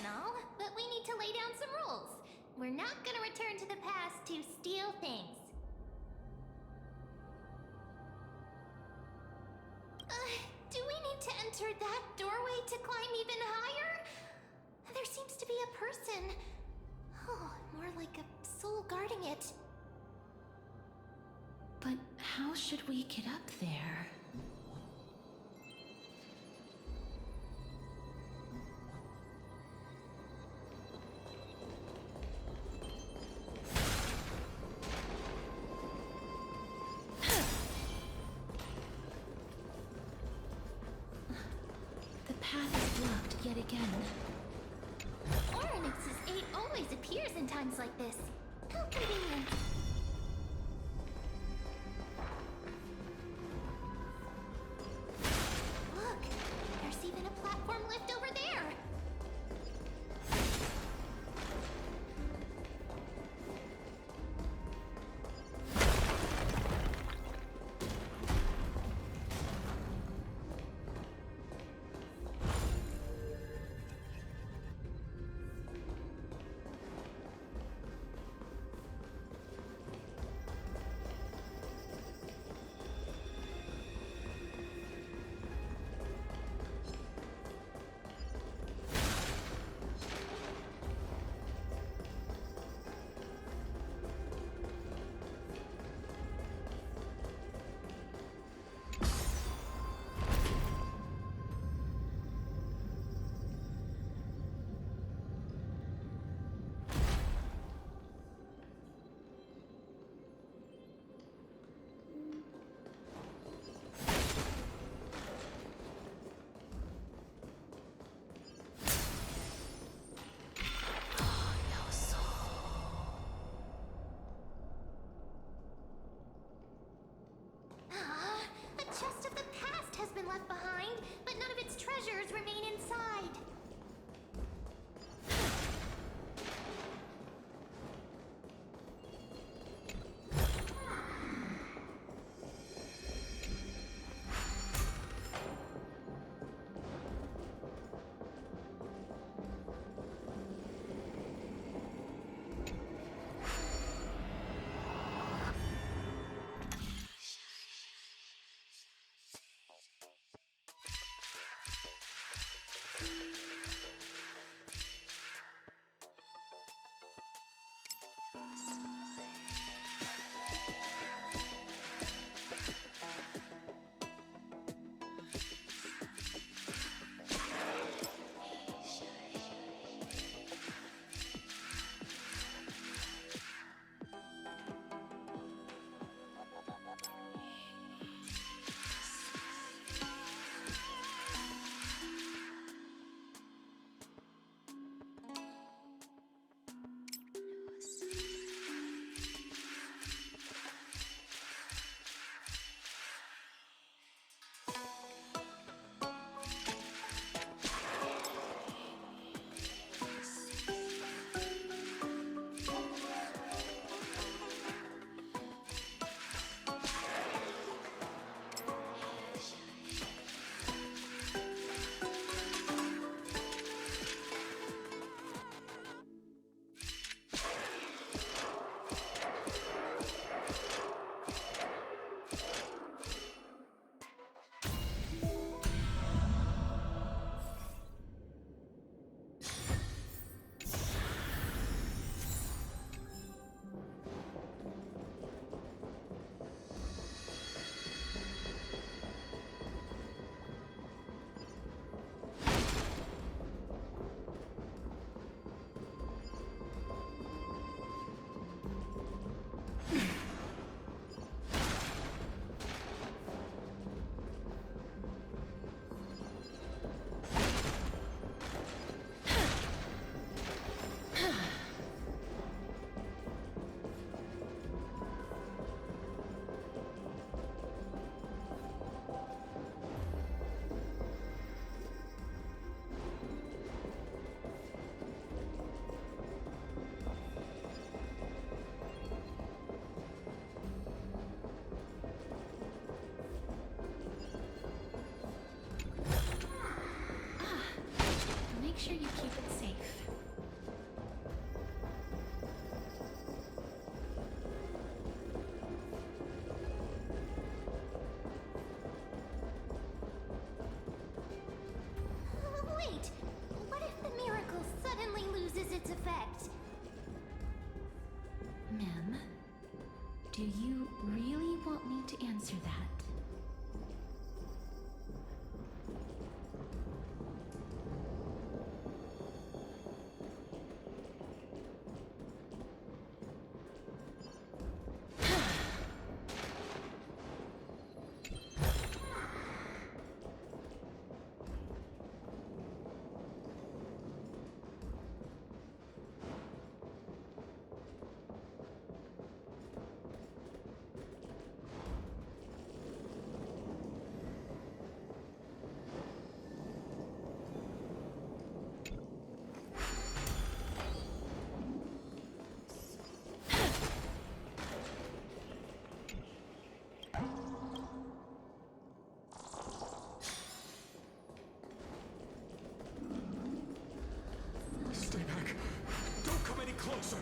and all, but we need to lay down some rules. We're not gonna return to the past to steal things. Do we need to enter that doorway to climb even higher? There seems to be a person. Oh, more like a soul guarding it. But how should we get up there? The path is blocked yet again. Oryx's 8 always appears in times like this. How convenient. Look, there's even a platform lift over there. A chest of the past has been left behind, but none of its treasures remain inside. correct. Ma'am, do you really want me to answer that? Stay back. Don't come any closer.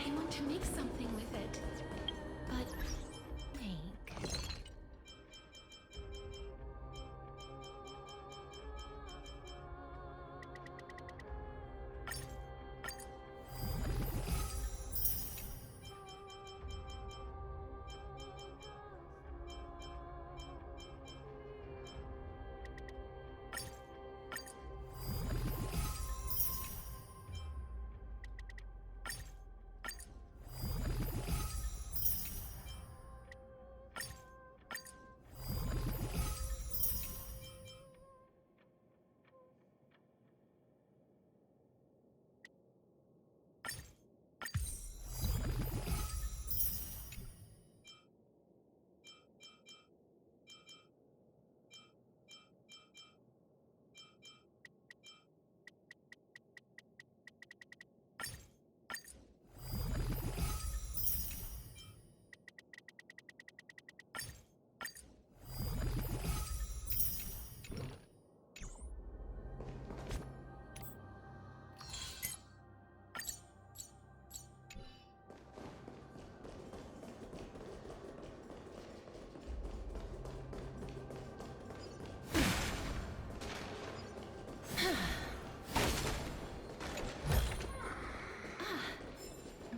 I want to make something with it, but Hank.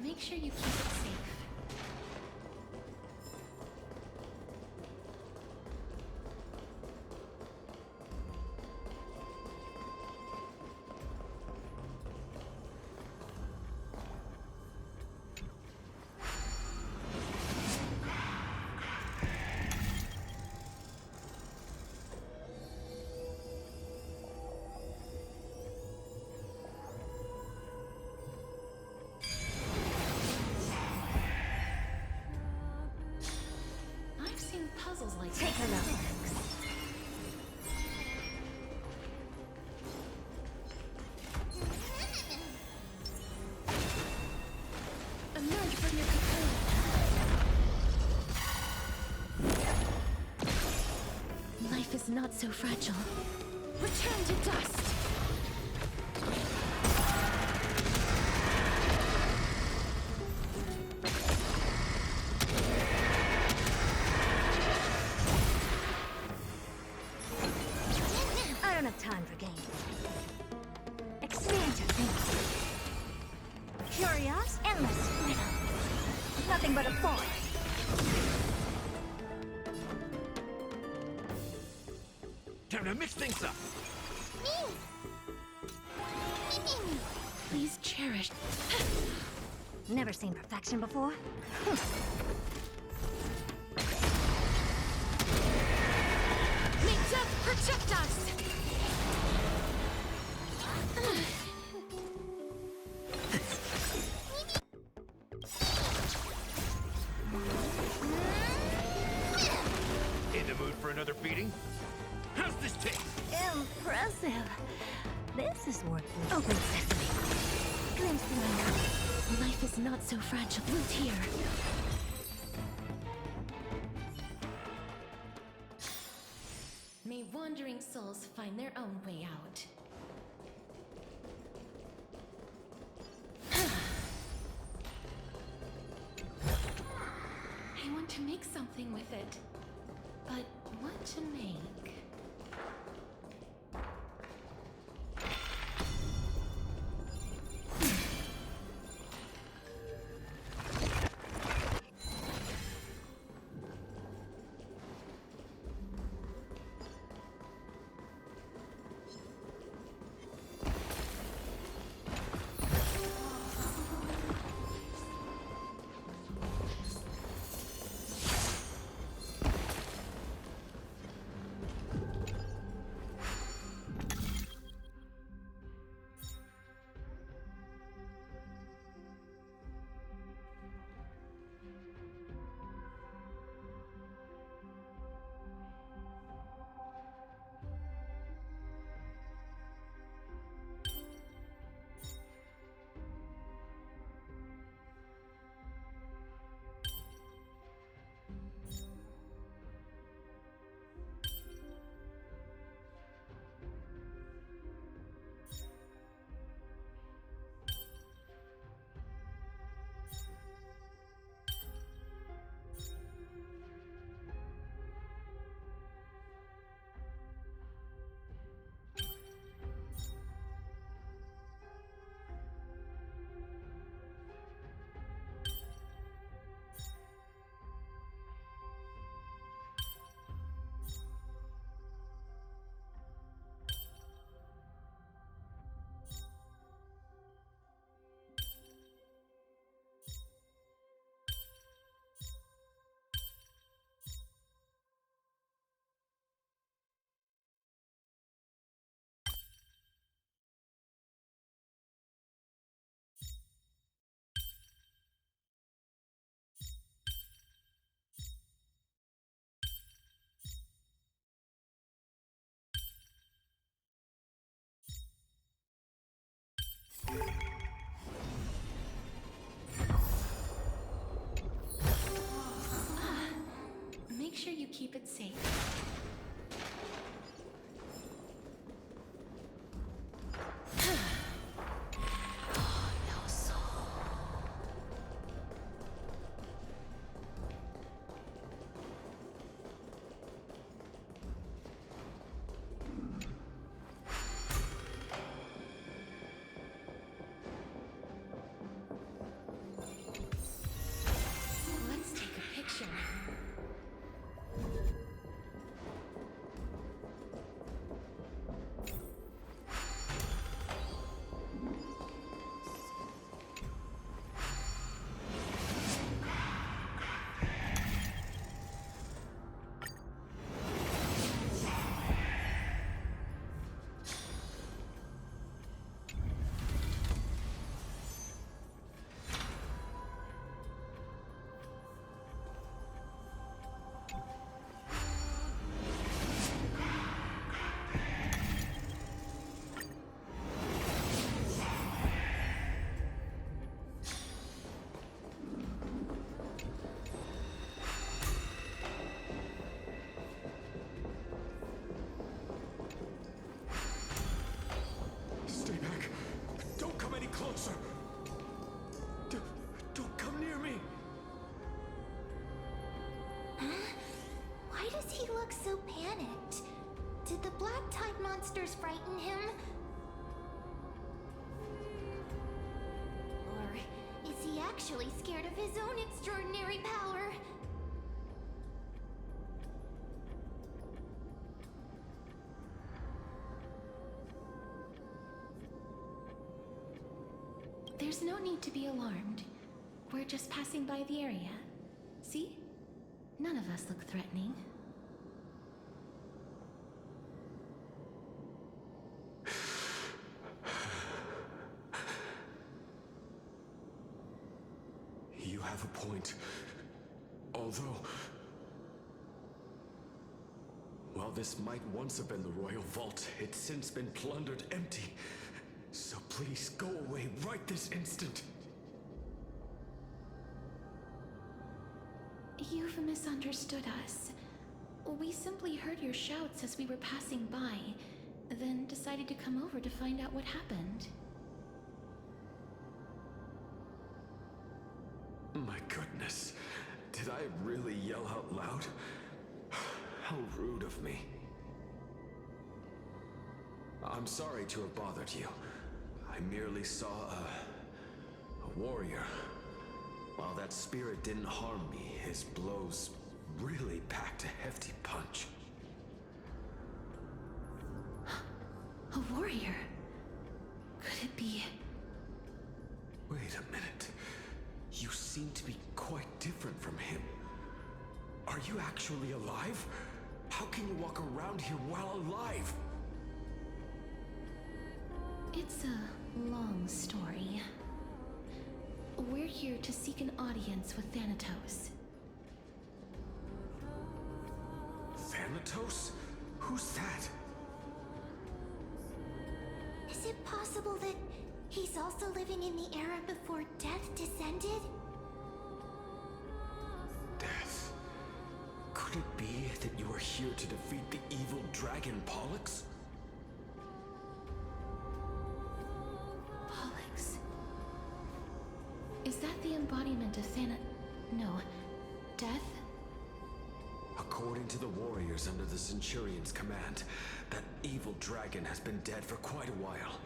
Make sure you keep it safe. Puzzles like Take a look. Emerge from your cocoon. Life is not so fragile. Return to dust. I don't have time for games. Expand your thinking. Curious, endless riddle. Nothing but a force. Damn gonna mix things up. Me! Me. Please cherish. Never seen perfection before? May death protect us! In the mood for another beating? How's this taste? Impressive. This is worth it. Open sesame. Glimpse in my mouth. Life is not so fragile. Loot here. May wandering souls find their own way out. I want to make something with it. But what to make? Make sure you keep it safe. Let's take a picture. Stay back. Don't come any closer. Don't come near me. Why does he look so panicked? Did the black tide monsters frighten him? Or is he actually scared of his own extraordinary power? There's no need to be alarmed. We're just passing by the area. See? None of us look threatening. You have a point. Although... while this might once have been the royal vault, it's since been plundered empty. So please go away right this instant. You've misunderstood us. We simply heard your shouts as we were passing by, then decided to come over to find out what happened. My goodness. Did I really yell out loud? How rude of me. I'm sorry to have bothered you. I merely saw a warrior. While that spirit didn't harm me, his blows really packed a hefty punch. A warrior? Could it be... Wait a minute. You seem to be quite different from him. Are you actually alive? How can you walk around here while alive? It's a long story. We're here to seek an audience with Thanatos. Thanatos? Who's that? Is it possible that he's also living in the era before death descended? Death? Could it be that you are here to defeat the evil dragon Pollux? Pollux? Is that the embodiment of No. Death? According to the warriors under the Centurion's command, that evil dragon has been dead for quite a while.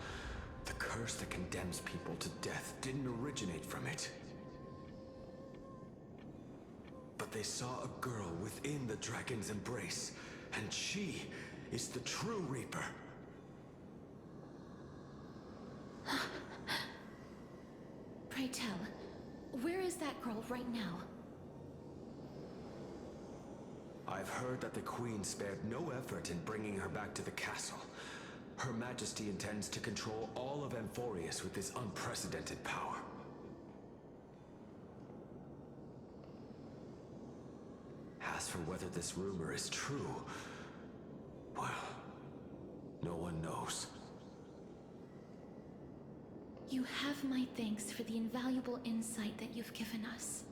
The curse that condemns people to death didn't originate from it. But they saw a girl within the dragon's embrace, and she is the true Reaper. Pray tell, where is that girl right now? I've heard that the Queen spared no effort in bringing her back to the castle. Her Majesty intends to control all of Amphorius with this unprecedented power. As for whether this rumor is true, well, no one knows. You have my thanks for the invaluable insight that you've given us.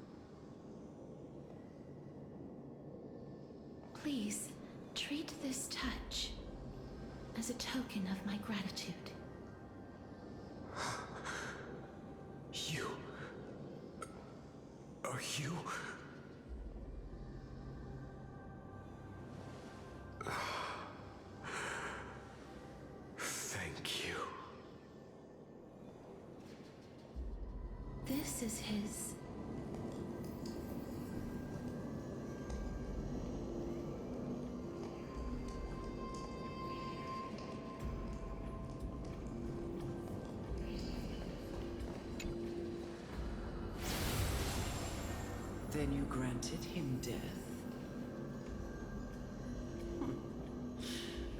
Please, treat this touch as a token of my gratitude. You... are you... Thank you. This is his... Then you granted him death?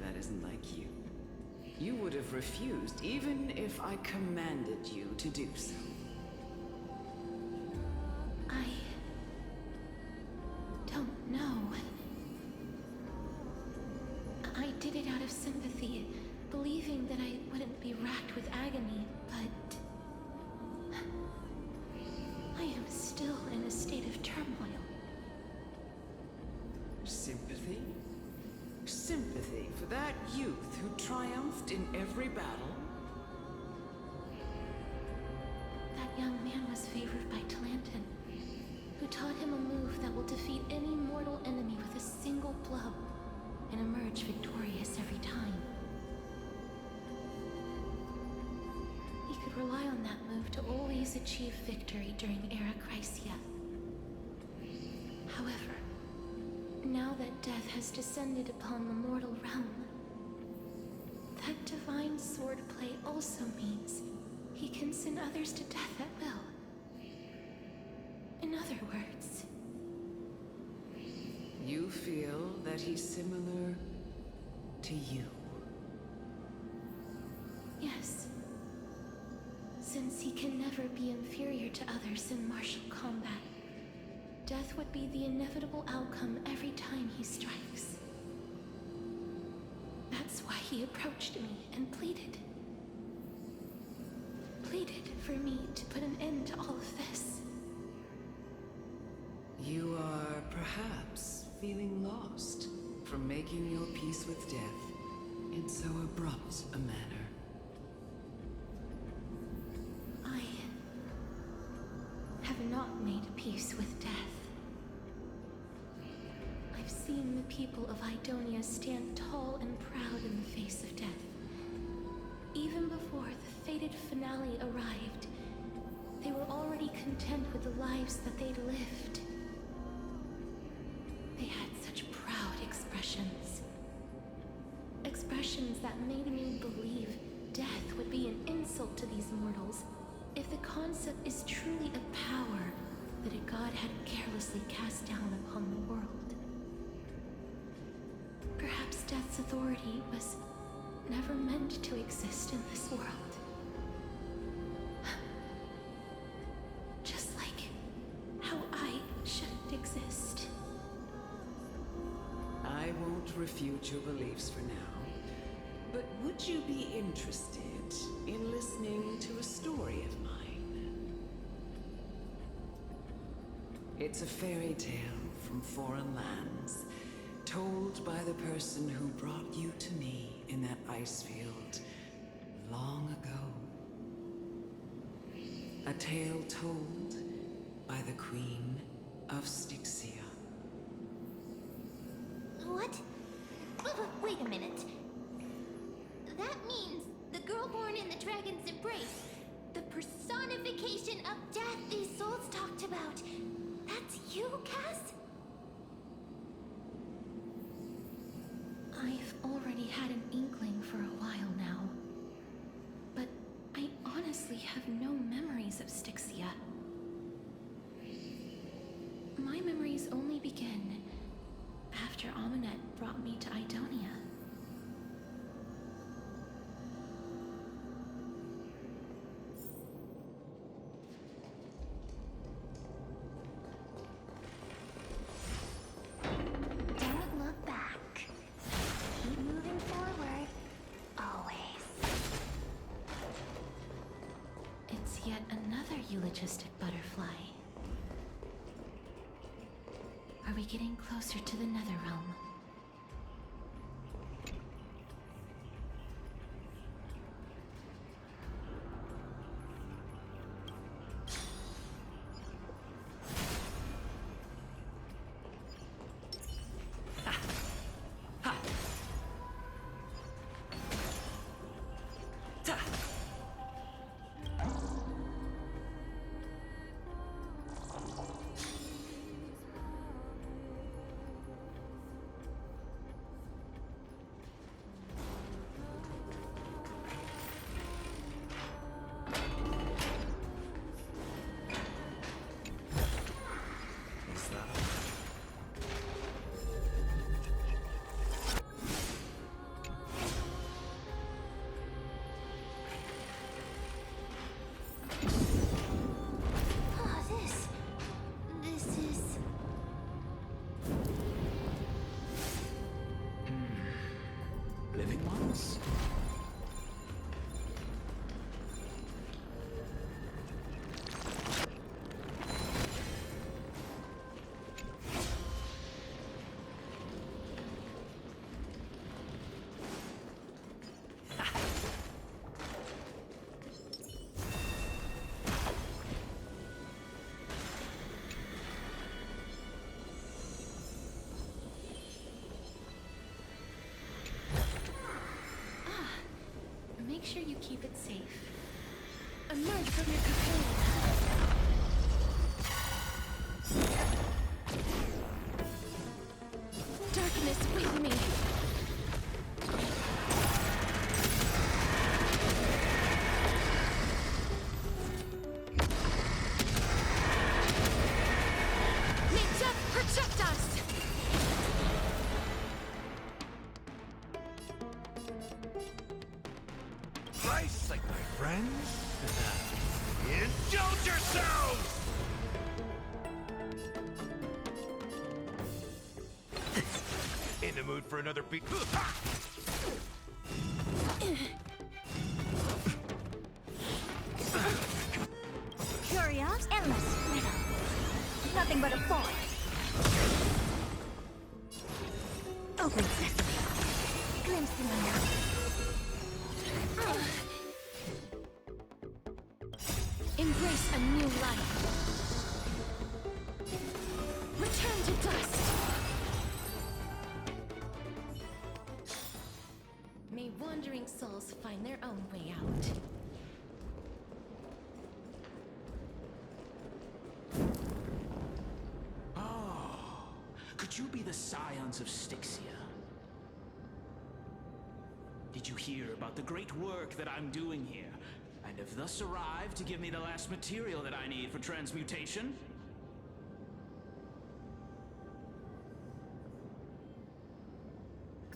That isn't like you. You would have refused even if I commanded you to do so. I don't know. I did it out of sympathy, believing that I wouldn't be racked with agony, but I am still in a state of turmoil. Sympathy? Sympathy for that youth who triumphed in every battle? That young man was favored by Talantin, who taught him a move that will defeat any mortal enemy with a single blow and emerge victorious every time. He could rely on that move to always achieve victory during Era Chrysia. However, now that death has descended upon the mortal realm, that divine swordplay also means he can send others to death at will. In other words, You feel that he's similar to you? yes. Since he can never be inferior to others in martial combat, death would be the inevitable outcome every time he strikes. That's why he approached me and pleaded. Pleaded for me to put an end to all of this. You are perhaps feeling lost from making your peace with death in so abrupt a manner. I have not made peace with death. I've seen the people of Idonia stand tall and proud in the face of death. Even before the fated finale arrived, they were already content with the lives that they'd lived. They had such proud expressions. Expressions that made me believe death would be an insult to these mortals if the concept is truly a power that a god had carelessly cast down upon the world. Perhaps death's authority was never meant to exist in this world. Just like how I shouldn't exist. I won't refute your beliefs for now, but would you be interested in listening to a story of mine? It's a fairy tale from foreign lands, told by the person who brought you to me in that ice field long ago. A tale told by the Queen of Styxia. What? Wait a minute. That means the girl born in the dragon's embrace, the personification of death these souls talked about. That's you, Cass? I've already had an inkling for a while now, but I honestly have no memories of Styxia. My memories only begin after Amunet brought me to Idonia. Don't look back. Keep moving forward. Always. It's yet another eulogistic butterfly. Are we getting closer to the Netherrealm? Make sure you keep it safe. Emerge from your cocoon. Darkness with me. Reject us! Rice like my friends? Indulge yourselves! In the mood for another beat? Curious, endless riddle. Nothing but a boy. Open sesame. Glimpse the unknown. Embrace a new life. Return to dust. May wandering souls find their own way out. Could you be the scions of Styxia? Did you hear about the great work that I'm doing here, and have thus arrived to give me the last material that I need for transmutation?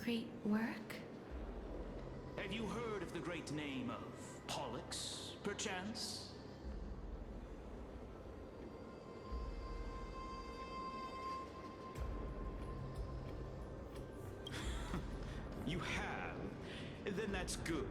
Great work? Have you heard of the great name of Pollux, perchance? You have? Then that's good.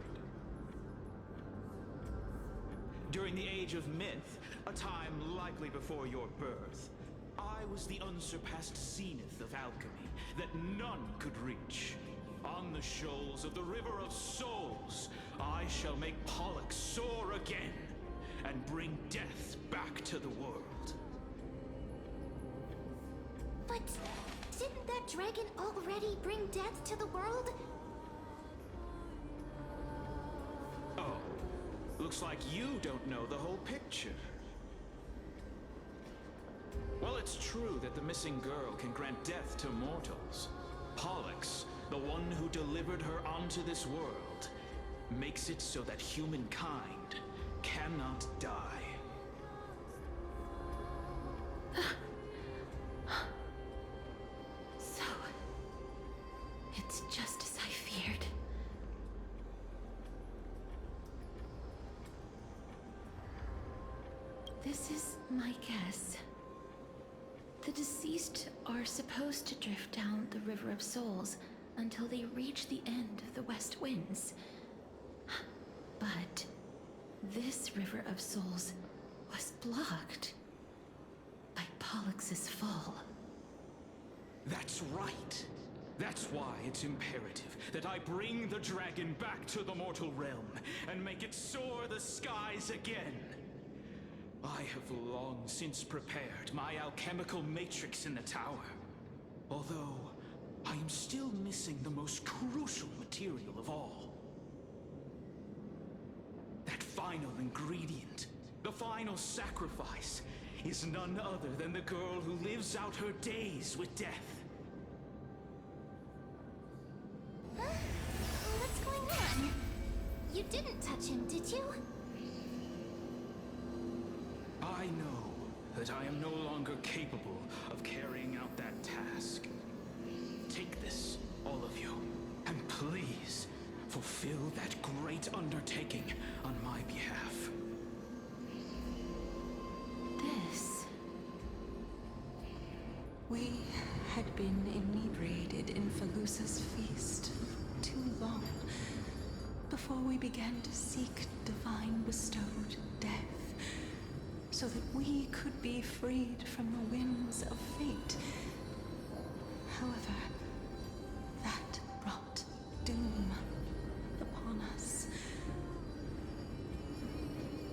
During the Age of Myth, a time likely before your birth, I was the unsurpassed zenith of alchemy that none could reach. On the shoals of the River of Souls, I shall make Pollux soar again and bring death back to the world. But didn't that dragon already bring death to the world? Oh, looks like you don't know the whole picture. Well, it's true that the missing girl can grant death to mortals. Pollux, the one who delivered her onto this world, makes it so that humankind cannot die. So, it's just as I feared. This is my guess. The deceased are supposed to drift down the River of Souls until they reach the end of the West Winds. But this River of Souls was blocked by Pollux's fall. That's right. That's why it's imperative that I bring the dragon back to the mortal realm and make it soar the skies again. I have long since prepared my alchemical matrix in the tower. Although, I am still missing the most crucial material of all. That final ingredient, the final sacrifice, is none other than the girl who lives out her days with death. Huh? What's going on? You didn't touch him, did you? I know that I am no longer capable of carrying out that task. Take this, all of you, and please fulfill that great undertaking on my behalf. This... We had been inebriated in Felusa's feast for too long before we began to seek divine bestowed death, so that we could be freed from the winds of fate. However, that brought doom upon us.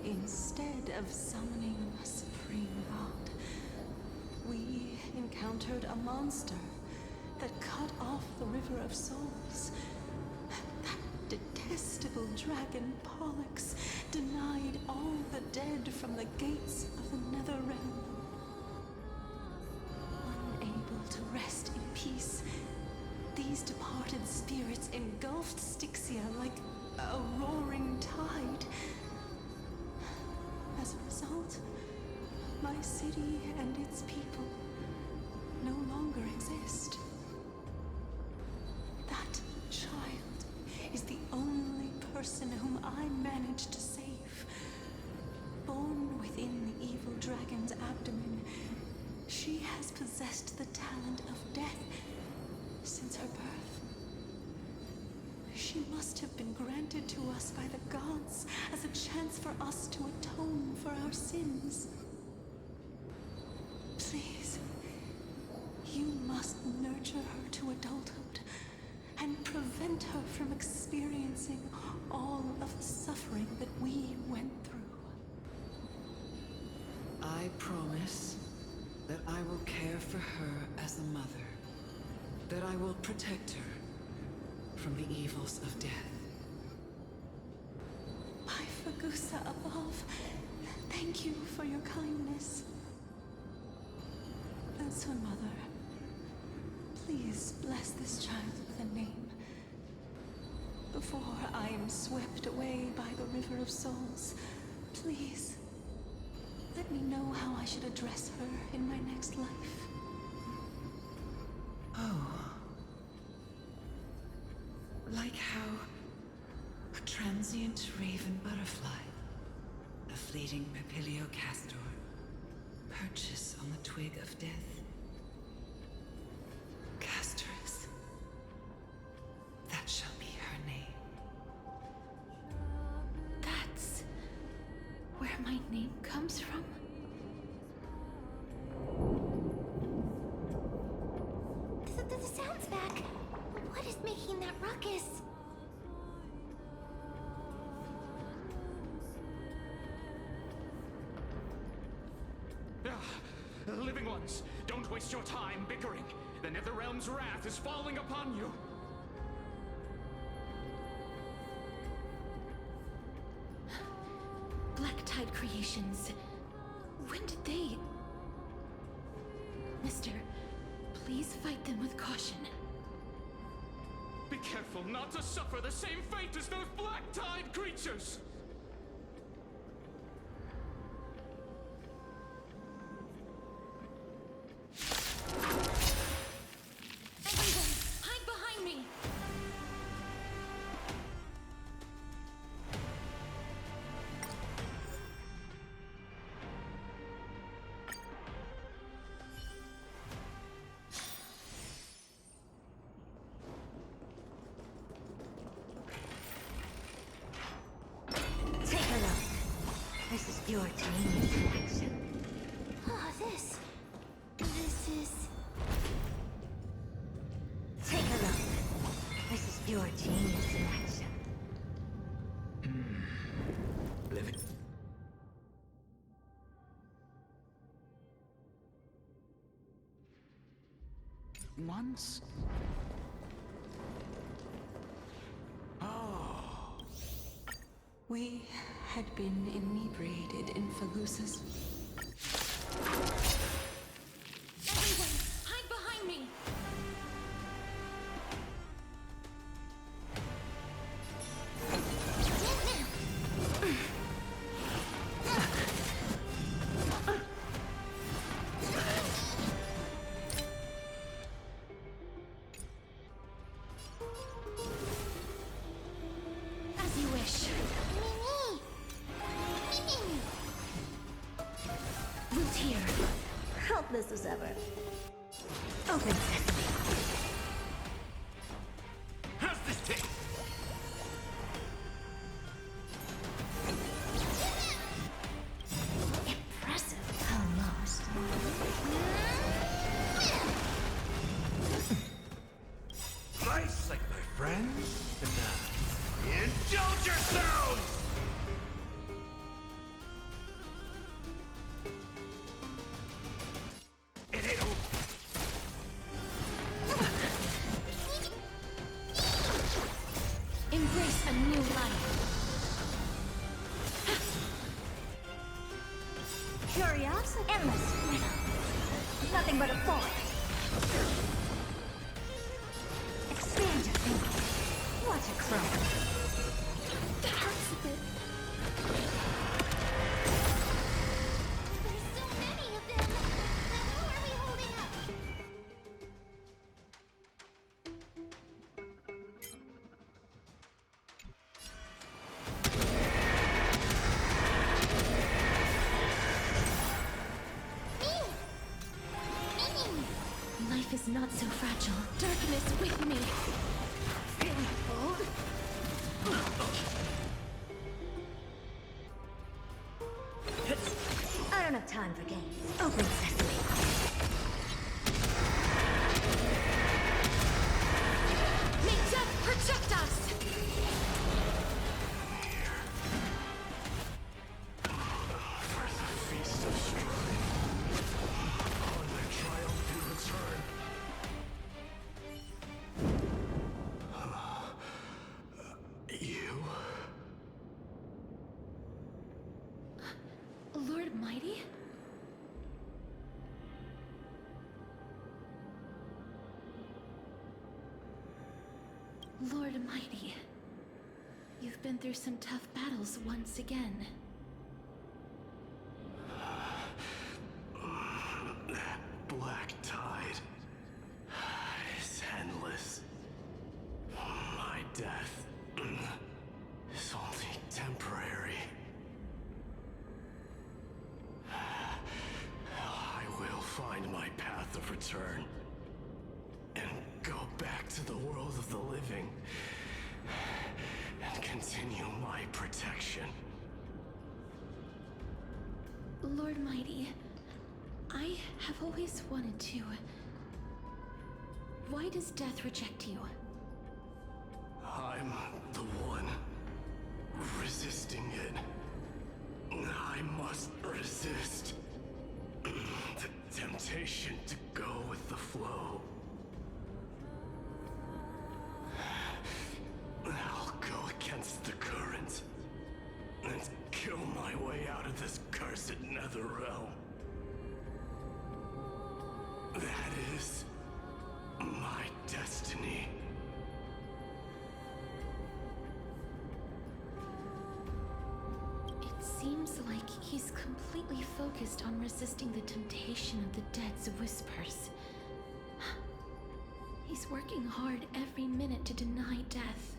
Instead of summoning a supreme god, we encountered a monster that cut off the River of Souls. That detestable dragon Pollux denied all the dead from the gates of the Nether Realm. Unable to rest in peace, these departed spirits engulfed Styxia like a roaring tide. As a result, my city and its people no has possessed the talent of death since her birth. She must have been granted to us by the gods as a chance for us to atone for our sins. Please, you must nurture her to adulthood and prevent her from experiencing all of the suffering that we went through. I promise that I will care for her as a mother, that I will protect her from the evils of death. By Fagusa above, thank you for your kindness. As her mother, please bless this child with a name. Before I am swept away by the river of souls, please, let me know how I should address her in my next life. Oh. Like how a transient raven butterfly, a fleeting papilio castor, perches on the twig of death. Castorus. That shall be her name. That's where my name comes from? The sound's back. What is making that ruckus? Living ones, don't waste your time bickering. The Netherrealm's wrath is falling upon you. Black Tide Creations. When did they... Mister, please fight them with caution. Be careful not to suffer the same fate as those Black Tide creatures! Everyone, hide behind me! Take a look. This is your genius in action. Oh, this is... Take a look. This is your genius in action. Living. Once? Oh. We had been inebriated in Fagusa's. Everyone, hide behind me! As you wish. Root here. Helpless as ever. Open sesame. How's this taste? Impressive. Almost. Slice like my friends? Nah. Indulge yourselves! It ain't over. Embrace a new life. Curiosity. Endless riddle. Nothing but a force. Expand your thinking. What a crow. That hurts a bit. There's so many of them! How are we holding up? Me! life is not so fragile. Darkness with me. Feeling bold? I don't have time for games. Open sesame. May death protect us! Lord Mighty? Lord Mighty, you've been through some tough battles once again. That black tide is endless. My death is only temporary. I will find my path of return and go back to the world of the living and continue my protection. Lord Mighty, I have always wanted to. Why does death reject you? I'm the one resisting it. I must resist the temptation to go with the flow. I'll go against the current and kill my way out of this cursed nether realm. That is my destiny. It seems like he's completely focused on resisting the temptation of the dead's whispers. He's working hard every minute to deny death.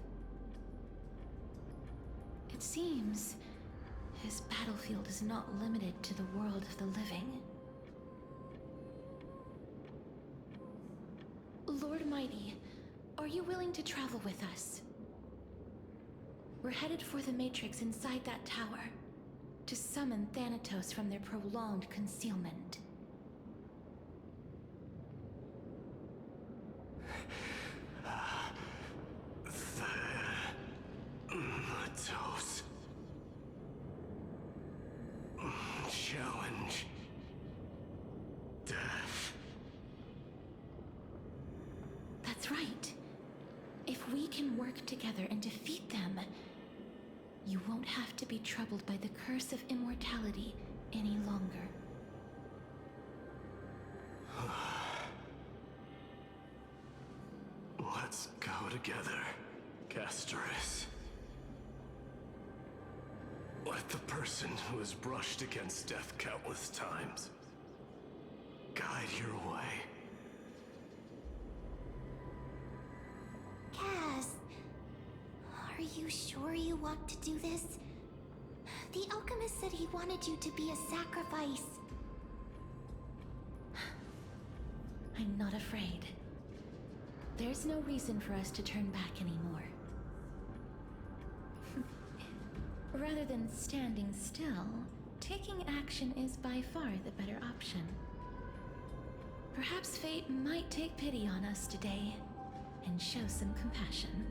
It seems his battlefield is not limited to the world of the living. Lord Mighty, are you willing to travel with us? We're headed for the Matrix inside that tower, to summon Thanatos from their prolonged concealment. Thanatos. Challenge. Death. That's right. If we can work together and defeat them, you won't have to be troubled by the curse of immortality any longer. Let's go together, Castoris. Let the person who has brushed against death countless times guide your way. Cass, are you sure you want to do this? The alchemist said he wanted you to be a sacrifice. I'm not afraid. There's no reason for us to turn back anymore. Rather than standing still, taking action is by far the better option. Perhaps fate might take pity on us today and show some compassion.